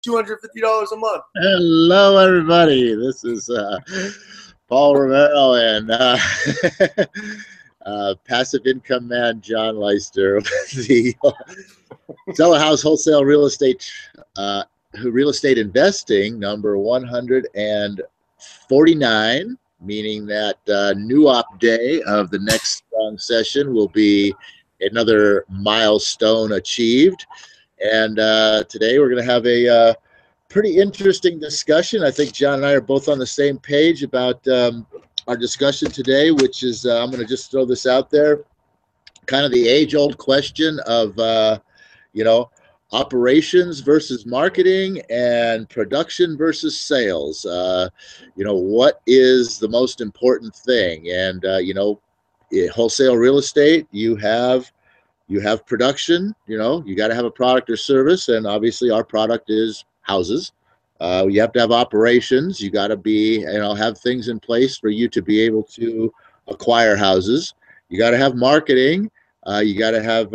$250 a month. Hello, everybody. This is Paul Romero and passive income man John Leister, the Sell a House Wholesale Real Estate Investing number 149, meaning that new op day of the next strong session will be another milestone achieved. And today we're going to have a pretty interesting discussion. I think John and I are both on the same page about our discussion today, which is, I'm going to just throw this out there, kind of the age-old question of, operations versus marketing and production versus sales. What is the most important thing? And, wholesale real estate, you have production, you got to have a product or service. And obviously our product is houses. You have to have operations. You got to be, have things in place for you to be able to acquire houses. You got to have marketing. You got to have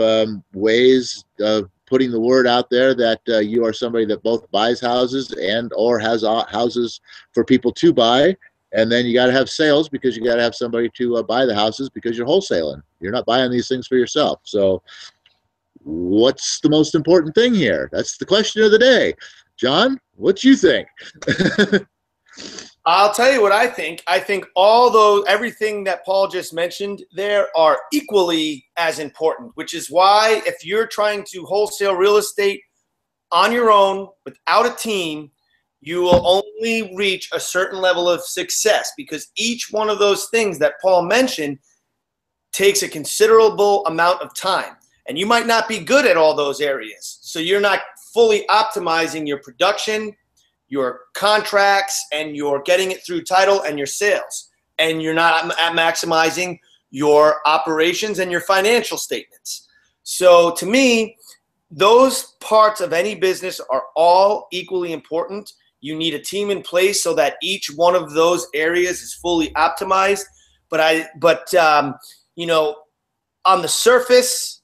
ways of putting the word out there that you are somebody that both buys houses and or has houses for people to buy. And then you got to have sales, because you got to have somebody to buy the houses, because you're wholesaling. You're not buying these things for yourself. So what's the most important thing here? That's the question of the day. John, what you think? I'll tell you what I think. I think everything that Paul just mentioned there are equally as important, which is why if you're trying to wholesale real estate on your own without a team, you will only reach a certain level of success, because each one of those things that Paul mentioned takes a considerable amount of time. And you might not be good at all those areas. So you're not fully optimizing your production, your contracts, and you're getting it through title and your sales. And you're not maximizing your operations and your financial statements. So to me, those parts of any business are all equally important. You need a team in place so that each one of those areas is fully optimized. But on the surface,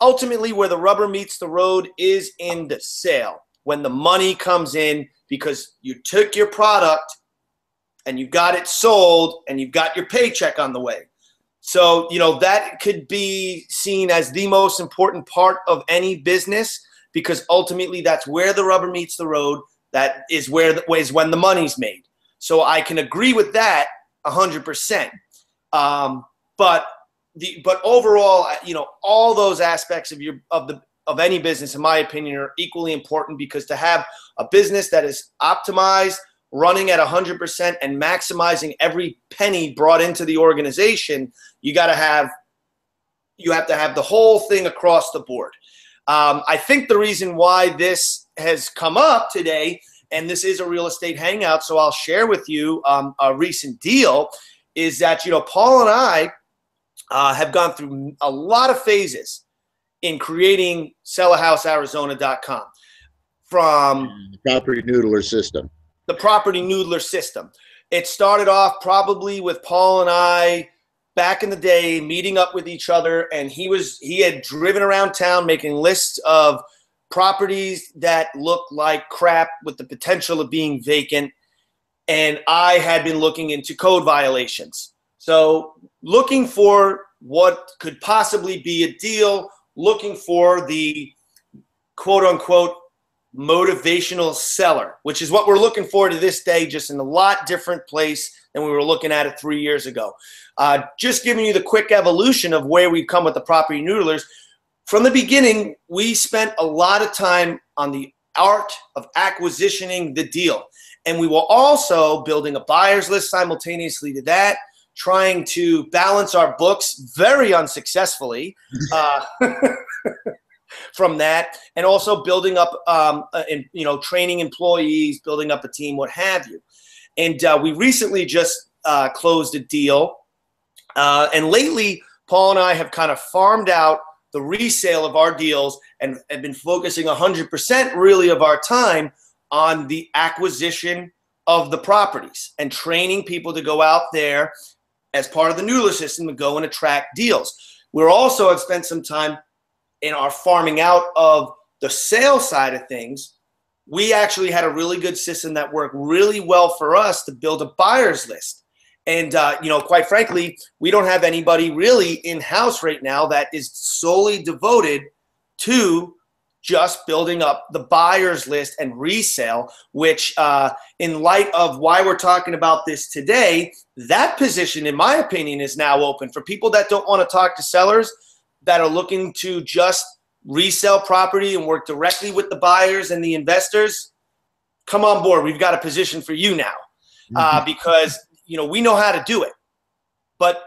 ultimately where the rubber meets the road is in the sale, when the money comes in, because you took your product and you got it sold and you've got your paycheck on the way. So, that could be seen as the most important part of any business, because ultimately that's where the rubber meets the road. That is when the money's made. So I can agree with that 100%. But overall, all those aspects of any business, in my opinion, are equally important, because to have a business that is optimized, running at 100%, and maximizing every penny brought into the organization, you have to have the whole thing across the board. I think the reason why this has come up today, and this is a real estate hangout, so I'll share with you a recent deal, is that Paul and I have gone through a lot of phases in creating sellahousearizona.com, from PropertyNoodler system. The PropertyNoodler system. It started off probably with Paul and I back in the day meeting up with each other, and he had driven around town making lists of properties that looked like crap with the potential of being vacant, and I had been looking into code violations. So looking for what could possibly be a deal, looking for the quote-unquote motivational seller, which is what we're looking for to this day, just in a lot different place than we were looking at it 3 years ago. Just giving you the quick evolution of where we've come with the Property Noodlers. From the beginning, we spent a lot of time on the art of acquisitioning the deal. And we were also building a buyer's list simultaneously to that, trying to balance our books very unsuccessfully from that, and also building up, training employees, building up a team, what have you. And we recently just closed a deal. And lately, Paul and I have kind of farmed out the resale of our deals and have been focusing 100% really of our time on the acquisition of the properties and training people to go out there as part of the Noodler system to go and attract deals. We're also have spent some time in our farming out of The sales side of things, we actually had a really good system that worked really well for us to build a buyer's list. And, you know, quite frankly, we don't have anybody really in-house right now that is solely devoted to just building up the buyer's list and resale, which in light of why we're talking about this today, that position, in my opinion, is now open for people that don't want to talk to sellers, that are looking to just resell property and work directly with the buyers and the investors. Come on board. We've got a position for you now because, you know, we know how to do it, but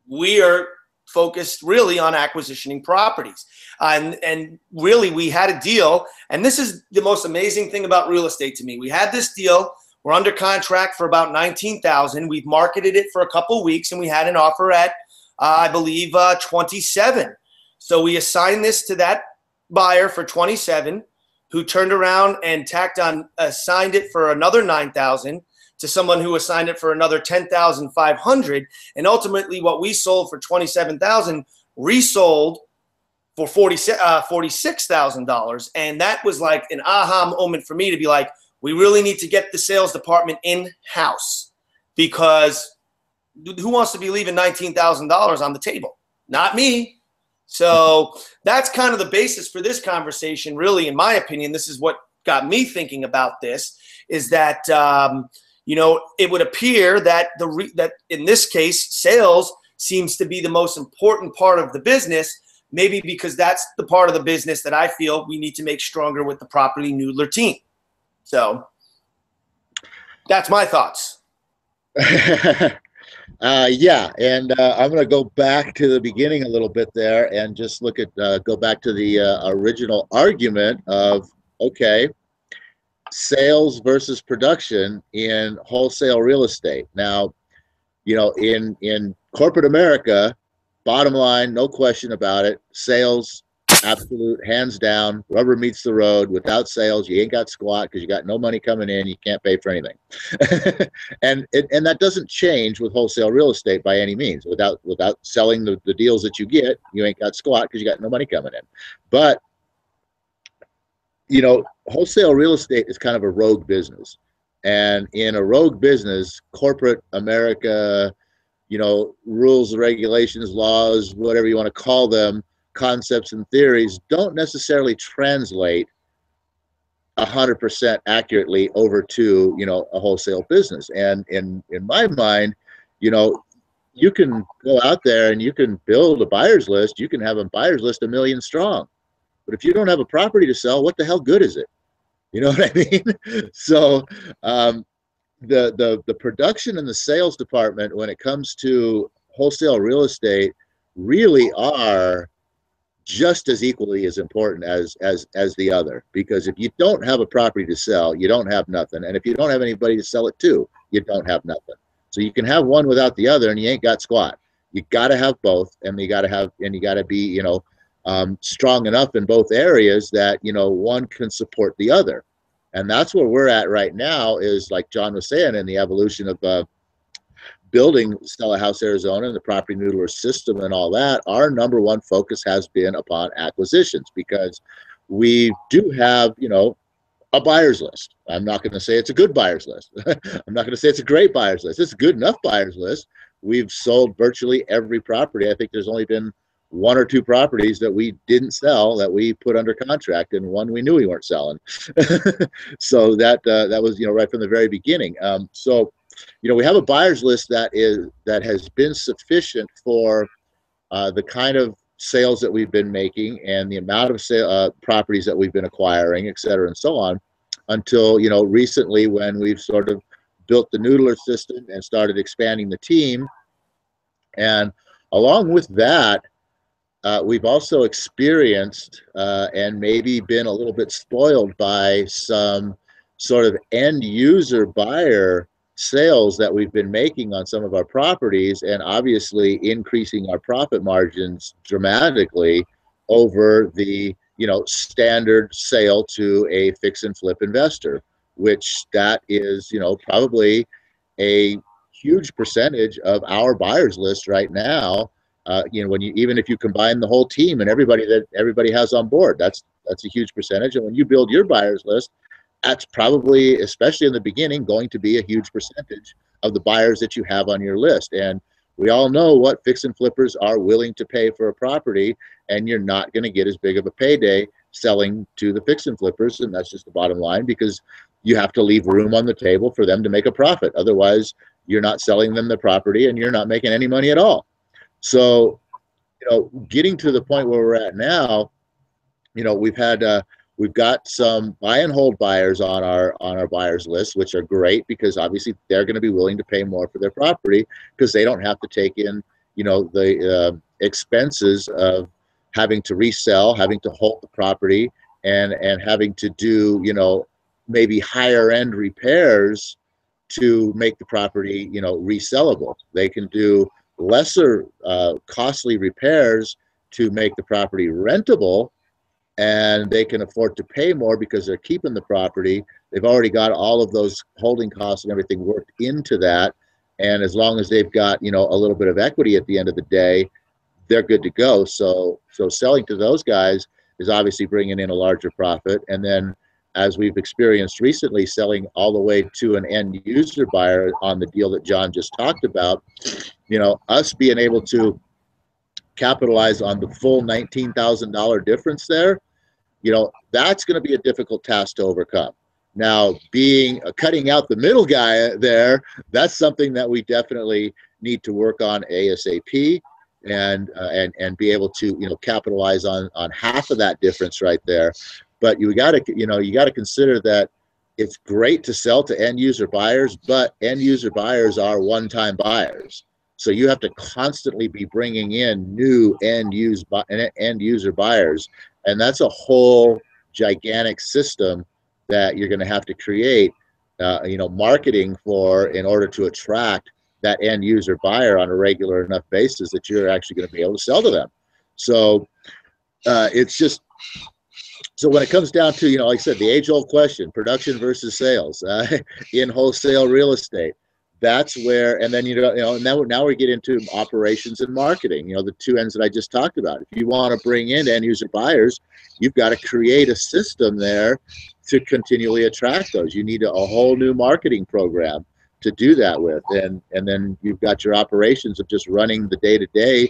we are focused really on acquisitioning properties. And really, we had a deal, and this is the most amazing thing about real estate to me. We had this deal. We're under contract for about $19,000. We've marketed it for a couple of weeks, and we had an offer at, I believe, 27. So we assigned this to that buyer for 27, who turned around and tacked on, assigned it for another 9,000 to someone who assigned it for another 10,500. And ultimately, what we sold for 27,000 resold for $46,000. And that was like an aha moment for me to be like, we really need to get the sales department in-house, because who wants to be leaving $19,000 on the table? Not me. So that's kind of the basis for this conversation. Really, in my opinion, this is what got me thinking about this, is that, you know, it would appear that that in this case, sales seems to be the most important part of the business, maybe because that's the part of the business that I feel we need to make stronger with the PropertyNoodler team. So that's my thoughts. Yeah, and I'm going to go back to the beginning a little bit there and just look at, go back to the original argument of, okay, sales versus production in wholesale real estate. Now, you know, in corporate America, bottom line, no question about it, sales, absolute, hands down, rubber meets the road. Without sales, you ain't got squat, because you got no money coming in, you can't pay for anything. and that doesn't change with wholesale real estate by any means. Without selling the deals that you get, you ain't got squat because you got no money coming in. But you know, wholesale real estate is kind of a rogue business. And in a rogue business, corporate America, you know, rules, regulations, laws, whatever you want to call them, concepts and theories don't necessarily translate 100% accurately over to, you know, a wholesale business. And in my mind, you know, you can go out there and you can build a buyer's list. You can have a buyer's list 1 million strong. But if you don't have a property to sell, what the hell good is it? You know what I mean? So the production and the sales department, when it comes to wholesale real estate, really are just as equally as important as the other. Because if you don't have a property to sell, you don't have nothing. And if you don't have anybody to sell it to, you don't have nothing. So you can have one without the other, and you ain't got squat. You got to have both, and you got to be, you know, strong enough in both areas that, you know, one can support the other. And that's where we're at right now, is like John was saying, in the evolution of building Sell a House Arizona and the PropertyNoodler system and all that. Our number one focus has been upon acquisitions, because we do have, you know, a buyer's list. I'm not going to say it's a good buyer's list. I'm not going to say it's a great buyer's list. It's a good enough buyer's list. We've sold virtually every property. I think there's only been 1 or 2 properties that we didn't sell that we put under contract, and one we knew we weren't selling. So that was, you know, right from the very beginning. So, you know, we have a buyer's list that has been sufficient for the kind of sales that we've been making and the amount of properties that we've been acquiring, et cetera, and so on, until, you know, recently, when we've sort of built the Noodler system and started expanding the team. And along with that, we've also experienced and maybe been a little bit spoiled by some sort of end user buyer sales that we've been making on some of our properties, and obviously increasing our profit margins dramatically over the, you know, standard sale to a fix and flip investor, which that is, you know, probably a huge percentage of our buyers list right now. You know, when you, even if you combine the whole team and everybody that everybody has on board, that's That's a huge percentage. And when you build your buyers list, that's probably, especially in the beginning, going to be a huge percentage of the buyers that you have on your list. And we all know what fix and flippers are willing to pay for a property, and you're not going to get as big of a payday selling to the fix and flippers. And that's just the bottom line, because you have to leave room on the table for them to make a profit. Otherwise, you're not selling them the property and you're not making any money at all. So, getting to the point where we're at now, we've got some buy and hold buyers on our buyers list, which are great, because obviously they're going to be willing to pay more for their property, because they don't have to take in, the expenses of having to resell, having to hold the property, and having to do, maybe higher end repairs to make the property, resellable. They can do lesser costly repairs to make the property rentable, and they can afford to pay more because they're keeping the property. They've already got all of those holding costs and everything worked into that. And as long as they've got, a little bit of equity at the end of the day, they're good to go. So selling to those guys is obviously bringing in a larger profit. And then, as we've experienced recently, selling all the way to an end user buyer on the deal that John just talked about, us being able to capitalize on the full $19,000 difference there, that's going to be a difficult task to overcome. Now, cutting out the middle guy there, that's something that we definitely need to work on ASAP, and be able to capitalize on half of that difference right there. But you got to consider that it's great to sell to end user buyers, but end user buyers are one-time buyers. So you have to constantly be bringing in new end user buyers, and that's a whole gigantic system that you're going to have to create, marketing for, in order to attract that end user buyer on a regular enough basis that you're actually going to be able to sell to them. So it's just. So when it comes down to, like I said, the age-old question, production versus sales in wholesale real estate, that's where, and then, now we get into operations and marketing, the two ends that I just talked about. If you want to bring in end user buyers, you've got to create a system there to continually attract those. You need a whole new marketing program to do that with. And then you've got your operations of just running the day-to-day,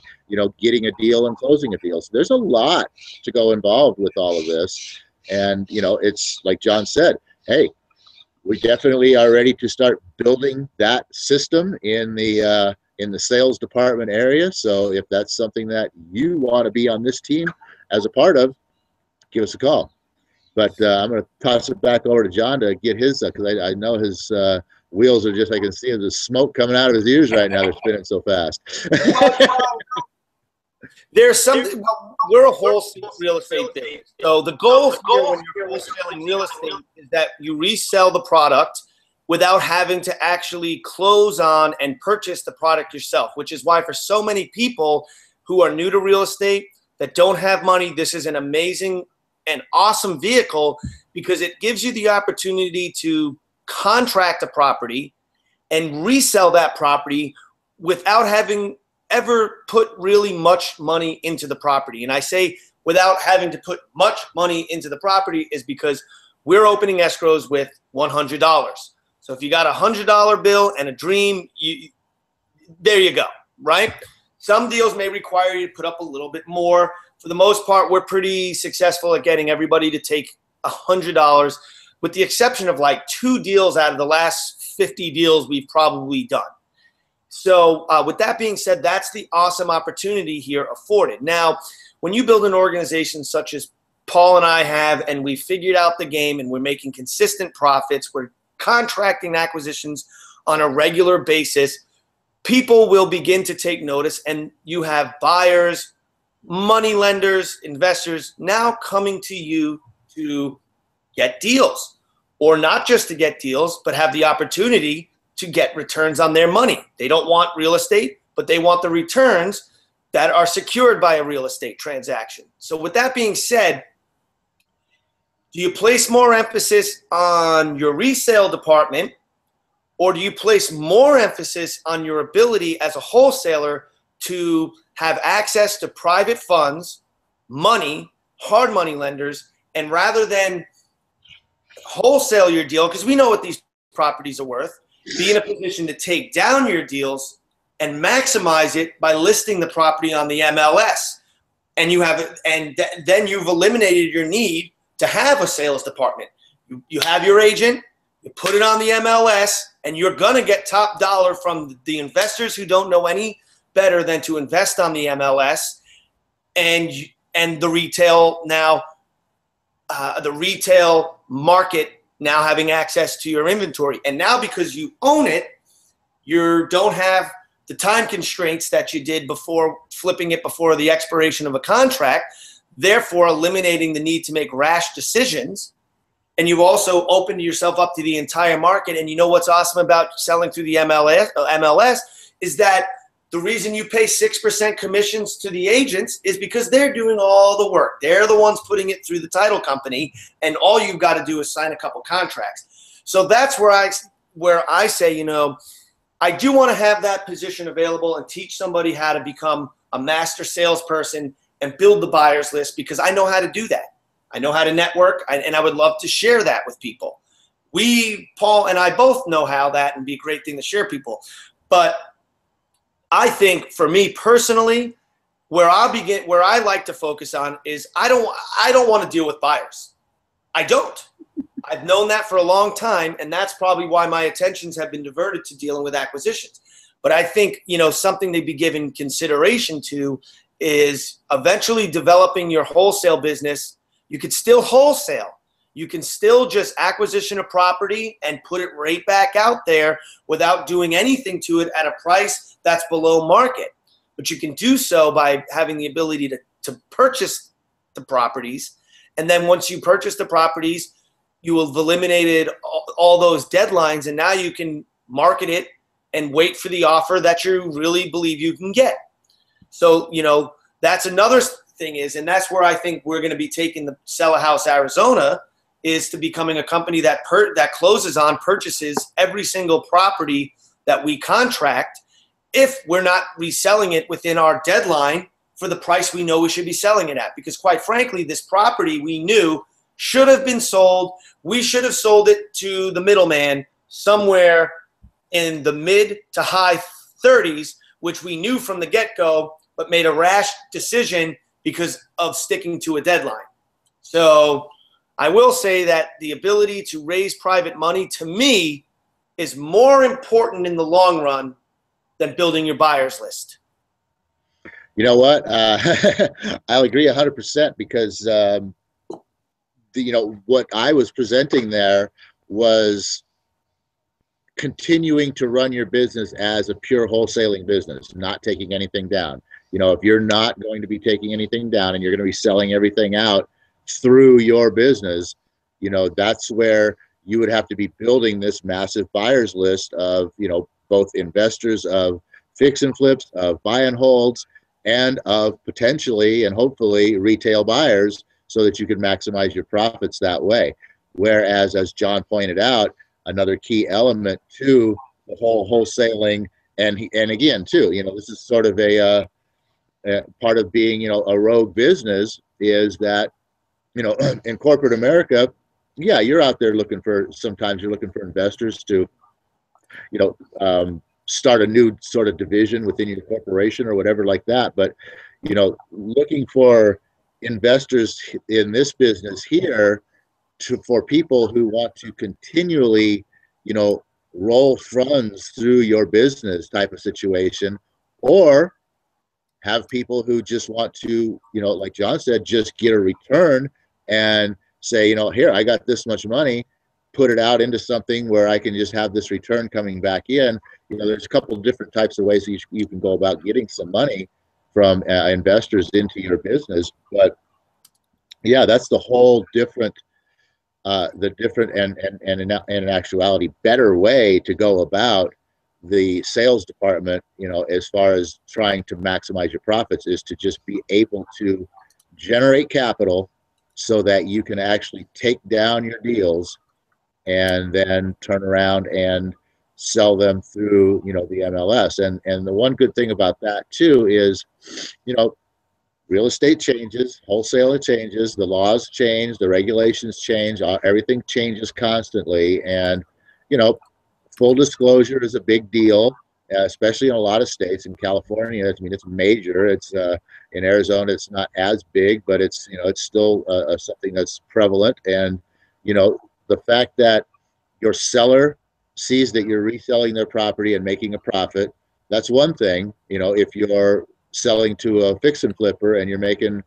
getting a deal and closing a deal. So there's a lot to go involved with all of this. And, it's like John said, hey, we definitely are ready to start building that system in the sales department area. So if that's something that you want to be on this team as a part of, give us a call. But I'm going to toss it back over to John to get his, because I know his wheels are just, I can see the smoke coming out of his ears right now. They're spinning so fast. There's something, we're a wholesale real estate business. So the goal here when you're wholesaling real estate is that you resell the product without having to actually close on and purchase the product yourself, which is why for so many people who are new to real estate that don't have money, this is an amazing and awesome vehicle, because it gives you the opportunity to contract a property and resell that property without having ever put really much money into the property. And I say without having to put much money into the property is because we're opening escrows with $100. So if you got a $100 bill and a dream, there you go, right? Some deals may require you to put up a little bit more. For the most part, we're pretty successful at getting everybody to take $100, with the exception of like 2 deals out of the last 50 deals we've probably done. So with that being said, that's the awesome opportunity here afforded. Now, when you build an organization such as Paul and I have, and we figured out the game and we're making consistent profits, we're contracting acquisitions on a regular basis, people will begin to take notice, and you have buyers, money lenders, investors now coming to you to get deals, or not just to get deals, but have the opportunity to get returns on their money. They don't want real estate, but they want the returns that are secured by a real estate transaction. So with that being said, do you place more emphasis on your resale department, or do you place more emphasis on your ability as a wholesaler to have access to private funds, money, hard money lenders, And rather than wholesale your deal, because we know what these properties are worth, be in a position to take down your deals and maximize it by listing the property on the MLS. And you have it, and then you've eliminated your need to have a sales department. You have your agent, you put it on the MLS, and you're gonna get top dollar from the investors who don't know any better than to invest on the MLS, and the retail now, the retail market now having access to your inventory. And now because you own it, you don't have the time constraints that you did before flipping it before the expiration of a contract, therefore eliminating the need to make rash decisions. And you've also opened yourself up to the entire market. And you know what's awesome about selling through the MLS is that the reason you pay 6% commissions to the agents is because they're doing all the work. They're the ones putting it through the title company, and all you've got to do is sign a couple contracts. So that's where I say, you know, I do want to have that position available and teach somebody how to become a master salesperson and build the buyer's list, because I know how to do that. I know how to network, and I would love to share that with people. Paul and I both know how that and be a great thing to share people. But I think for me personally, where I like to focus on is I don't want to deal with buyers. I don't. I've known that for a long time, and that's probably why my attentions have been diverted to dealing with acquisitions. But I think, you know, something to be given consideration to is eventually developing your wholesale business. You could still wholesale. You can still just acquisition a property and put it right back out there without doing anything to it at a price that's below market. But you can do so by having the ability to purchase the properties. And then once you purchase the properties, you will have eliminated all those deadlines, and now you can market it and wait for the offer that you really believe you can get. So, you know, that's another thing is, and that's where I think we're going to be taking the Sell a House Arizona, is to becoming a company that closes on purchases every single property that we contract, if we're not reselling it within our deadline for the price we know we should be selling it at. Because quite frankly, this property we knew should have been sold. We should have sold it to the middleman somewhere in the mid to high 30s, which we knew from the get-go, but made a rash decision because of sticking to a deadline. So I will say that the ability to raise private money, to me, is more important in the long run than building your buyer's list. You know what? I'll agree 100%, because you know, what I was presenting there was continuing to run your business as a pure wholesaling business, not taking anything down. You know, if you're not going to be taking anything down and you're going to be selling everything out through your business, you know, that's where you would have to be building this massive buyer's list of, you know, both investors, of fix and flips, of buy and holds, and of potentially and hopefully retail buyers, so that you can maximize your profits that way. Whereas, as John pointed out, another key element to the whole wholesaling, and again too, you know, this is sort of a part of being, you know, a rogue business, is that, you know, in corporate America, yeah, you're out there looking for, sometimes you're looking for investors to, you know, start a new sort of division within your corporation or whatever like that. But, you know, looking for investors in this business here for people who want to continually, you know, roll funds through your business type of situation, or have people who just want to, you know, like John said, just get a return and say, you know, here, I got this much money, put it out into something where I can just have this return coming back in. You know, there's a couple of different types of ways that you can go about getting some money from investors into your business. But yeah, that's the whole different, the different and in actuality better way to go about the sales department, you know, as far as trying to maximize your profits, is to just be able to generate capital so that you can actually take down your deals and then turn around and sell them through, you know, the MLS. And the one good thing about that too is, you know, real estate changes, wholesaler changes, the laws change, the regulations change, everything changes constantly. And, full disclosure is a big deal, especially in a lot of states. In California, I mean, it's major. It's in Arizona, it's not as big, but it's it's still something that's prevalent. And the fact that your seller sees that you're reselling their property and making a profit, that's one thing. If you're selling to a fix and flipper and you're making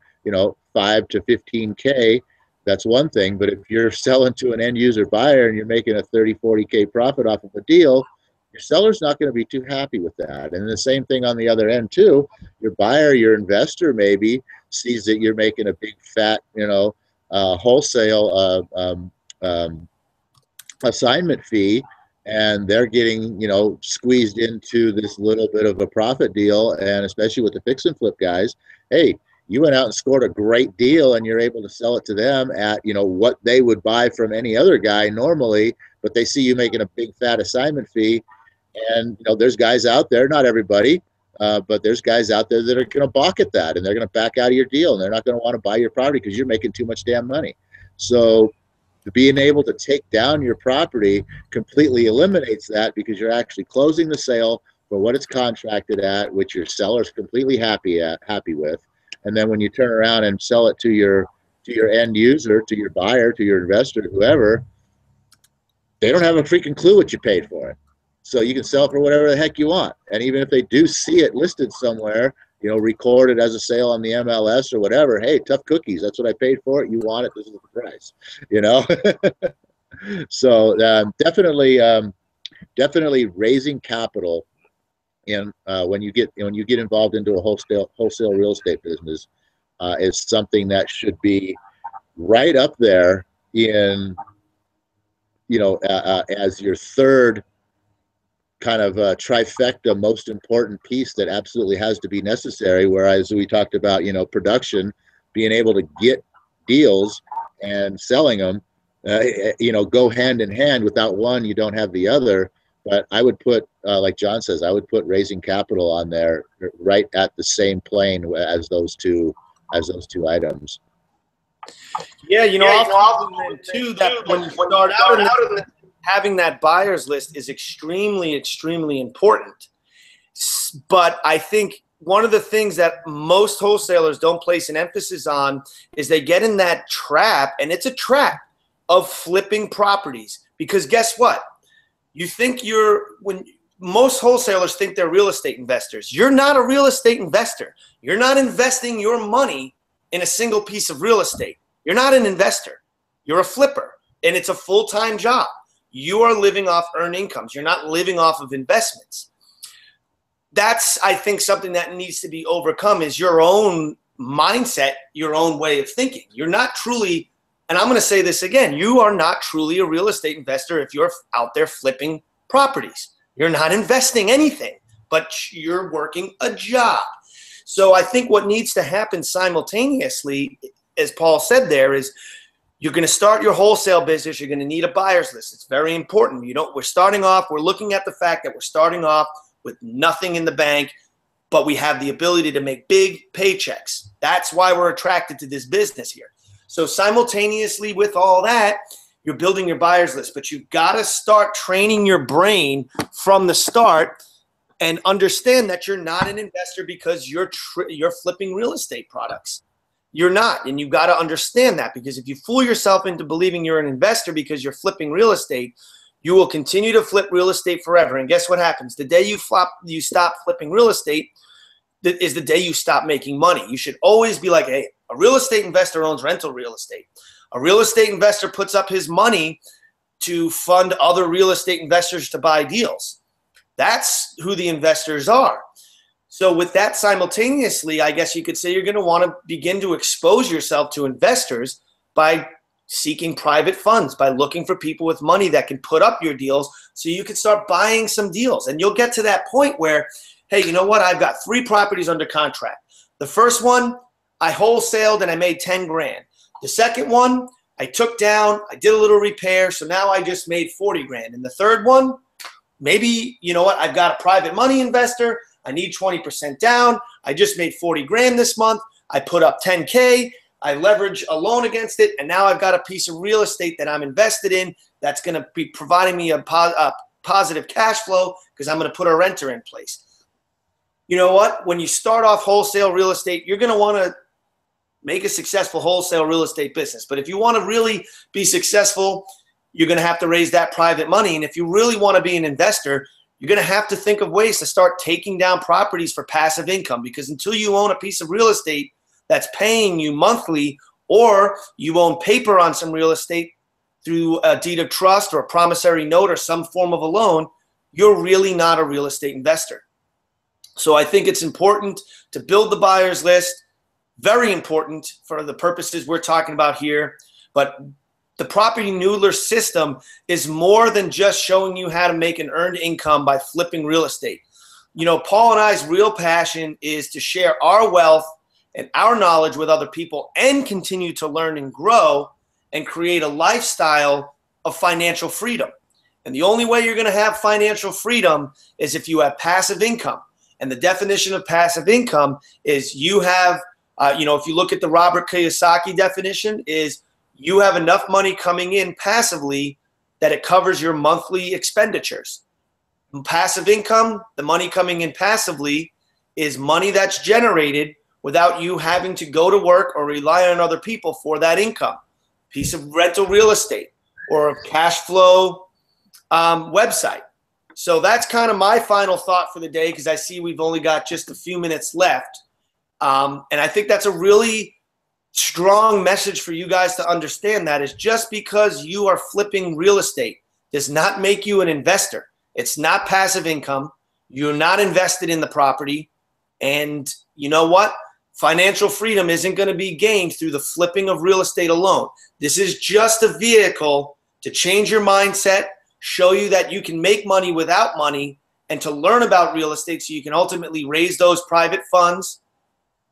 5 to 15K, that's one thing. But if you're selling to an end user buyer and you're making a 30, 40K profit off of a deal, your seller's not going to be too happy with that. And the same thing on the other end too. Your buyer, your investor maybe sees that you're making a big fat, wholesale assignment fee, and they're getting squeezed into this little bit of a profit deal. And especially with the fix and flip guys, hey, you went out and scored a great deal and you're able to sell it to them at what they would buy from any other guy normally, but they see you making a big fat assignment fee. And there's guys out there, not everybody, but there's guys out there that are going to balk at that, and they're going to back out of your deal, and they're not going to want to buy your property because you're making too much damn money. So being able to take down your property completely eliminates that, because you're actually closing the sale for what it's contracted at, which your seller's completely happy with. And then when you turn around and sell it to your end user, to your buyer, to your investor, whoever, they don't have a freaking clue what you paid for it. So you can sell for whatever the heck you want. And even if they do see it listed somewhere, recorded as a sale on the MLS or whatever, hey, tough cookies. That's what I paid for it. You want it. This is the price, So definitely raising capital in when you get involved into a wholesale real estate business is something that should be right up there in as your third kind of trifecta most important piece that absolutely has to be necessary. Whereas we talked about production, being able to get deals and selling them go hand in hand. Without one, you don't have the other. But I would put, like John says, I would put raising capital on there right at the same plane as those two items. Yeah, I'll compliment too that when you start out having that buyer's list is extremely, extremely important. But I think one of the things that most wholesalers don't place an emphasis on is they get in that trap, and it's a trap, of flipping properties. Because guess what? When most wholesalers think they're real estate investors. You're not a real estate investor. You're not investing your money in a single piece of real estate. You're not an investor. You're a flipper, and it's a full-time job. You are living off earned incomes. You're not living off of investments. That's, I think, something that needs to be overcome, is your own mindset, your own way of thinking. You're not truly, and I'm going to say this again, you are not truly a real estate investor if you're out there flipping properties. You're not investing anything, but you're working a job. So I think what needs to happen simultaneously, as Paul said there, is you're going to start your wholesale business. You're going to need a buyer's list. It's very important. We're starting off, we're looking at the fact that we're starting off with nothing in the bank, but we have the ability to make big paychecks. That's why we're attracted to this business here. So simultaneously with all that, you're building your buyer's list, but you've got to start training your brain from the start and understand that you're not an investor because you're flipping real estate products. You're not, and you've got to understand that, because if you fool yourself into believing you're an investor because you're flipping real estate, you will continue to flip real estate forever. And guess what happens? The day you stop flipping real estate is the day you stop making money. You should always be like, hey, a real estate investor owns rental real estate. A real estate investor puts up his money to fund other real estate investors to buy deals. That's who the investors are. So with that simultaneously, I guess you could say you're going to want to begin to expose yourself to investors by seeking private funds, by looking for people with money that can put up your deals so you can start buying some deals. And you'll get to that point where, hey, you know what? I've got 3 properties under contract. The first one, I wholesaled and I made 10 grand. The second one, I took down, I did a little repair, so now I just made 40 grand. And the third one, maybe, you know what? I've got a private money investor. I need 20% down. I just made 40 grand this month. I put up 10K, I leverage a loan against it, and now I've got a piece of real estate that I'm invested in that's going to be providing me a positive cash flow because I'm going to put a renter in place. You know what? When you start off wholesale real estate, you're going to want to make a successful wholesale real estate business. But if you want to really be successful, you're going to have to raise that private money. And if you really want to be an investor, you're going to have to think of ways to start taking down properties for passive income, because until you own a piece of real estate that's paying you monthly, or you own paper on some real estate through a deed of trust or a promissory note or some form of a loan, you're really not a real estate investor. So I think it's important to build the buyer's list. Very important for the purposes we're talking about here. But the PropertyNoodler system is more than just showing you how to make an earned income by flipping real estate. You know, Paul and I's real passion is to share our wealth and our knowledge with other people and continue to learn and grow and create a lifestyle of financial freedom. And the only way you're going to have financial freedom is if you have passive income. And the definition of passive income is you have, if you look at the Robert Kiyosaki definition, is you have enough money coming in passively that it covers your monthly expenditures. Passive income, the money coming in passively, is money that's generated without you having to go to work or rely on other people for that income. Piece of rental real estate or a cash flow website. So that's kind of my final thought for the day, because I see we've only got just a few minutes left. And I think that's a really strong message for you guys to understand, that is just because you are flipping real estate does not make you an investor. It's not passive income. You're not invested in the property. And you know what? Financial freedom isn't going to be gained through the flipping of real estate alone. This is just a vehicle to change your mindset, show you that you can make money without money, and to learn about real estate so you can ultimately raise those private funds,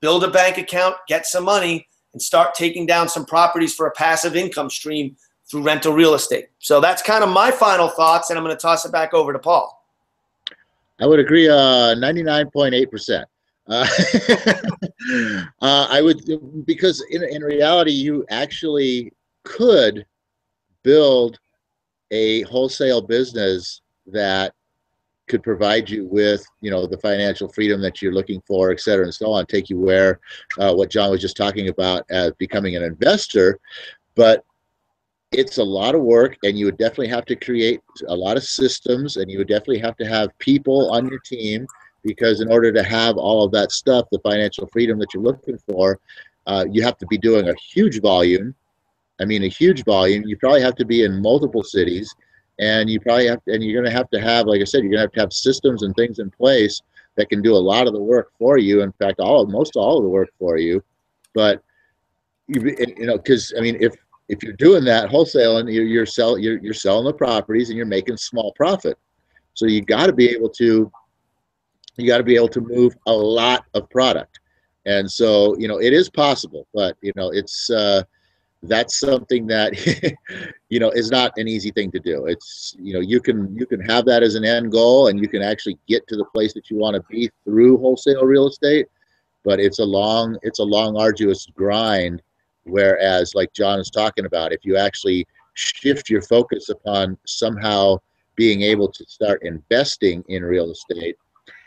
build a bank account, get some money, and start taking down some properties for a passive income stream through rental real estate. So that's kind of my final thoughts, and I'm going to toss it back over to Paul. I would agree 99.8%. I would, because in reality, you actually could build a wholesale business that could provide you with, the financial freedom that you're looking for, et cetera, and so on, take you where what John was just talking about as becoming an investor. But it's a lot of work, and you would definitely have to create a lot of systems, and you would definitely have to have people on your team, because in order to have all of that stuff, the financial freedom that you're looking for, you have to be doing a huge volume. I mean, a huge volume. You probably have to be in multiple cities, and you probably have, and you're going to have, like I said, you're going to have systems and things in place that can do a lot of the work for you. In fact, most all of the work for you. But because I mean, if you're doing that wholesaling, you're selling the properties and you're making small profit. So you got to be able to move a lot of product. And so, it is possible, but it's that's something that is not an easy thing to do. It's you can have that as an end goal, and you can actually get to the place that you want to be through wholesale real estate, but it's a long arduous grind. Whereas, like John is talking about, if you actually shift your focus upon somehow being able to start investing in real estate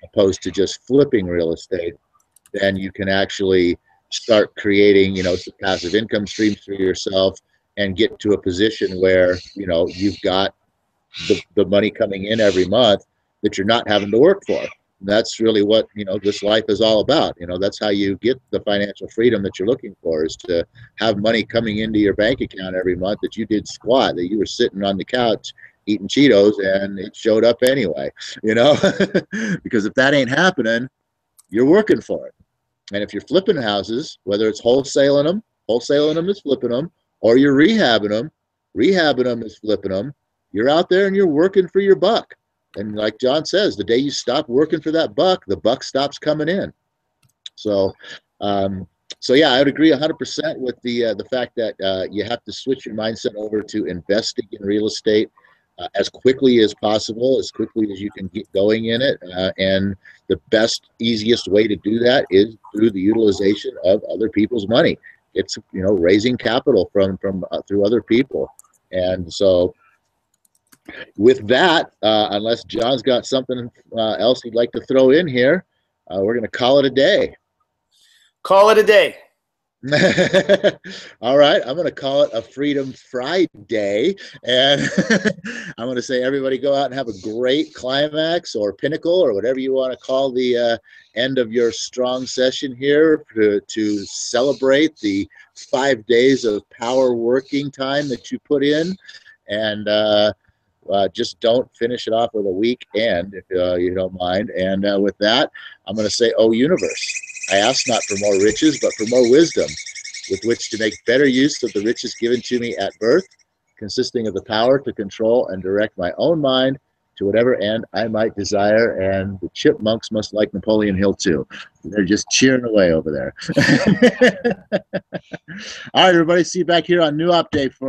opposed to just flipping real estate, then you can actually start creating, some passive income streams for yourself and get to a position where, you've got the money coming in every month that you're not having to work for. And that's really what, this life is all about. That's how you get the financial freedom that you're looking for, is to have money coming into your bank account every month that you did squat, that you were sitting on the couch eating Cheetos and it showed up anyway, because if that ain't happening, you're working for it. And if you're flipping houses, whether it's wholesaling them is flipping them, or you're rehabbing them is flipping them, you're out there and you're working for your buck. And like John says, the day you stop working for that buck, the buck stops coming in. So, yeah, I would agree 100% with the fact that you have to switch your mindset over to investing in real estate. as quickly as possible, as quickly as you can get going in it. And the best, easiest way to do that is through the utilization of other people's money. It's, you know, raising capital from through other people. And so with that, unless John's got something else he'd like to throw in here, we're going to call it a day. Call it a day. All right, I'm going to call it a Freedom Friday, and I'm going to say everybody go out and have a great climax or pinnacle or whatever you want to call the end of your strong session here to celebrate the 5 days of power working time that you put in, and just don't finish it off with a weekend if you don't mind. And with that, I'm going to say, oh, universe, I ask not for more riches, but for more wisdom, with which to make better use of the riches given to me at birth, consisting of the power to control and direct my own mind to whatever end I might desire. And the chipmunks must like Napoleon Hill too. They're just cheering away over there. All right, everybody, see you back here on New Update for